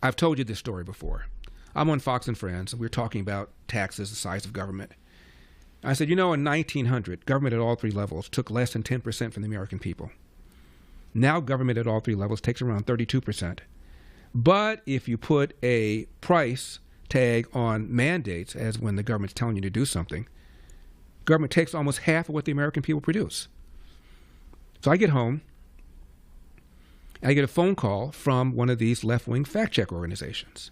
I've told you this story before. I'm on Fox and Friends, and we're talking about taxes, the size of government. I said, in 1900, government at all three levels took less than 10% from the American people. Now government at all three levels takes around 32%. But if you put a price tag on mandates, as when the government's telling you to do something, government takes almost half of what the American people produce. So I get home, and I get a phone call from one of these left-wing fact-check organizations.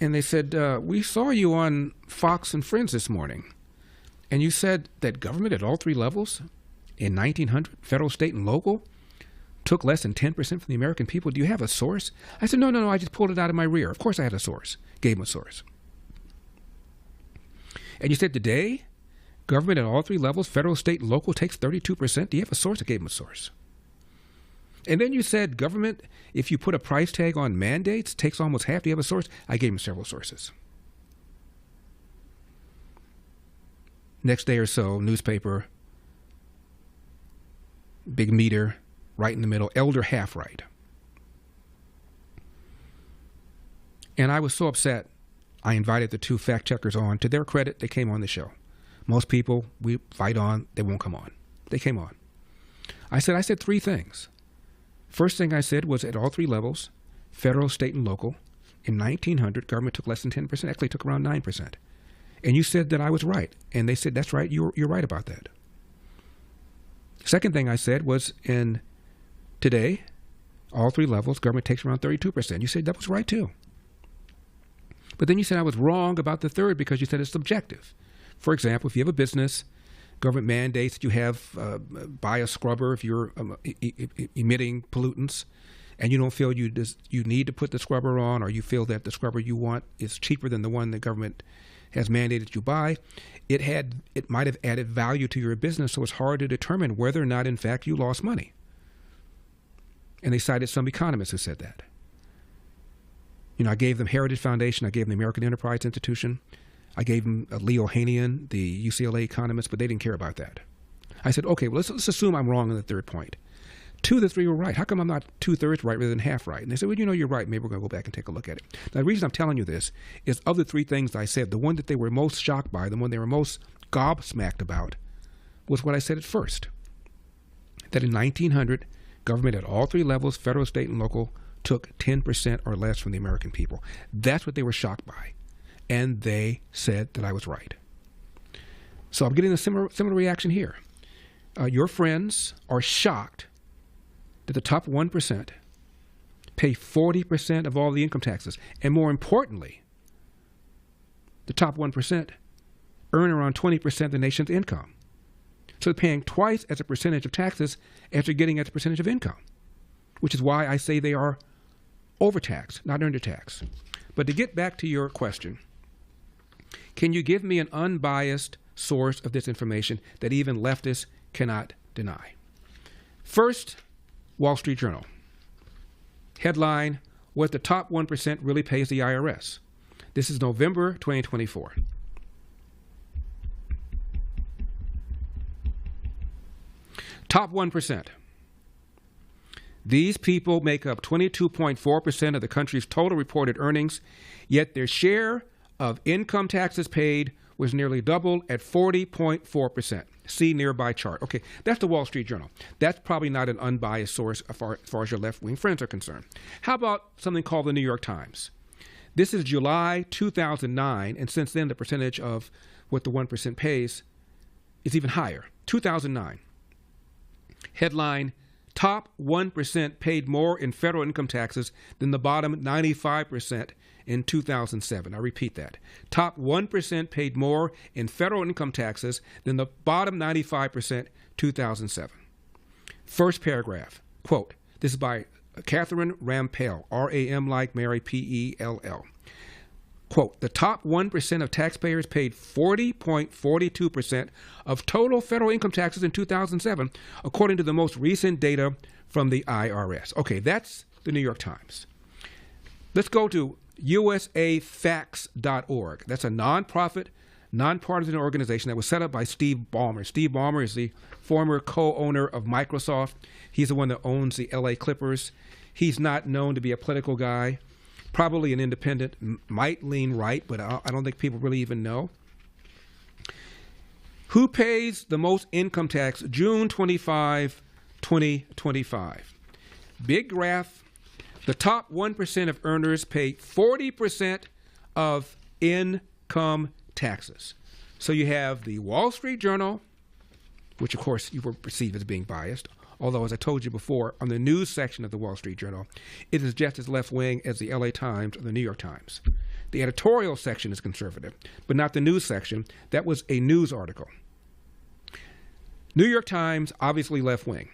And they said, we saw you on Fox and Friends this morning, and you said that government at all three levels in 1900, federal, state, and local, took less than 10% from the American people. Do you have a source? I said, no, I just pulled it out of my rear. Of course I had a source. Gave them a source. And you said today, government at all three levels, federal, state, and local, takes 32%. Do you have a source? I gave them a source. And then you said government, if you put a price tag on mandates, takes almost half. Do you have a source? I gave them several sources. Next day or so, newspaper, big meter, right in the middle, elder half-right. And I was so upset, I invited the two fact-checkers on. To their credit, they came on the show. Most people, we fight on, they won't come on. They came on. I said three things. First thing I said was at all three levels, federal, state, and local, in 1900, government took less than 10%, actually took around 9%. And you said that I was right. And they said, that's right, you're right about that. Second thing I said was in today, all three levels, government takes around 32%. You said that was right too. But then you said I was wrong about the third because you said it's subjective. For example, if you have a business, government mandates that you have buy a scrubber if you're emitting pollutants, and you don't feel you need to put the scrubber on, or you feel that the scrubber you want is cheaper than the one the government has mandated you buy, it might have added value to your business, so it's hard to determine whether or not, in fact, you lost money. And they cited some economists who said that. I gave them Heritage Foundation, I gave them the American Enterprise Institution, I gave them Leo Hanian, the UCLA economist, but they didn't care about that. I said, okay, well, let's assume I'm wrong on the third point. 2 of the 3 were right. How come I'm not 2/3 right rather than half right? And they said, well, you're right. Maybe we're going to go back and take a look at it. Now, the reason I'm telling you this is of the 3 things I said, the one that they were most shocked by, the one they were most gobsmacked about, was what I said at first, that in 1900, government at all 3 levels, federal, state, and local, took 10% or less from the American people. That's what they were shocked by. And they said that I was right. So I'm getting a similar reaction here. Your friends are shocked that the top 1% pay 40% of all the income taxes. And more importantly, the top 1% earn around 20% of the nation's income. So they're paying twice as a percentage of taxes as they're getting as a percentage of income, which is why I say they are overtaxed, not undertaxed. But to get back to your question, can you give me an unbiased source of this information that even leftists cannot deny? First, Wall Street Journal. Headline, what the top 1% really pays the IRS. This is November 2024. Top 1%. These people make up 22.4% of the country's total reported earnings, yet their share of income taxes paid was nearly double at 40.4%. See nearby chart. Okay, that's the Wall Street Journal. That's probably not an unbiased source as far as your left-wing friends are concerned. How about something called the New York Times? This is July 2009, and since then the percentage of what the 1% pays is even higher. 2009. Headline, top 1% paid more in federal income taxes than the bottom 95% in 2007. I repeat that. Top 1% paid more in federal income taxes than the bottom 95% 2007. First paragraph, quote, this is by Catherine Rampell, R-A-M like Mary, P-E-L-L. Quote, the top 1% of taxpayers paid 40.42% of total federal income taxes in 2007, according to the most recent data from the IRS. Okay, that's the New York Times. Let's go to usafacts.org. That's a nonprofit, nonpartisan organization that was set up by Steve Ballmer. Steve Ballmer is the former co-owner of Microsoft. He's the one that owns the LA Clippers. He's not known to be a political guy. probably an independent, might lean right, but I don't think people really even know. Who pays the most income tax? June 25, 2025. Big graph. The top 1% of earners pay 40% of income taxes. So you have the Wall Street Journal, which of course you will perceive as being biased, although as I told you before, on the news section of the Wall Street Journal, it is just as left-wing as the LA Times or the New York Times. The editorial section is conservative, but not the news section. That was a news article. New York Times, obviously left-wing.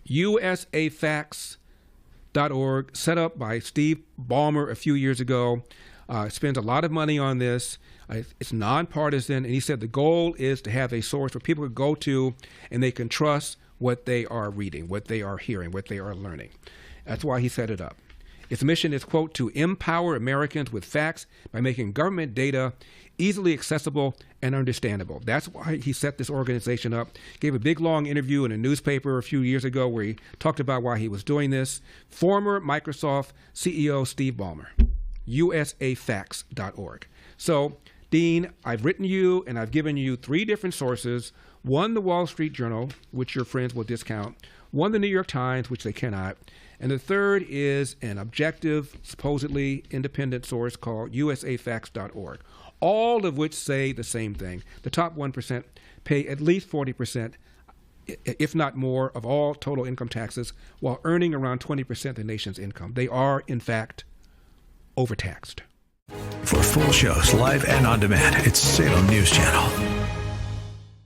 USAFacts.org, set up by Steve Ballmer a few years ago, spends a lot of money on this. It's nonpartisan, and he said the goal is to have a source where people can go to and they can trust what they are reading, what they are hearing, what they are learning. That's why he set it up. Its mission is, quote, to empower Americans with facts by making government data easily accessible and understandable. That's why he set this organization up. Gave a big, long interview in a newspaper a few years ago where he talked about why he was doing this. Former Microsoft CEO Steve Ballmer, USAFacts.org. So, Dean, I've written you and I've given you 3 different sources. One, the Wall Street Journal, which your friends will discount. One, the New York Times, which they cannot. And the third is an objective, supposedly independent source called USAFacts.org, all of which say the same thing. The top 1% pay at least 40%, if not more, of all total income taxes, while earning around 20% of the nation's income. They are, in fact, overtaxed. For full shows, live and on demand, it's Salem News Channel.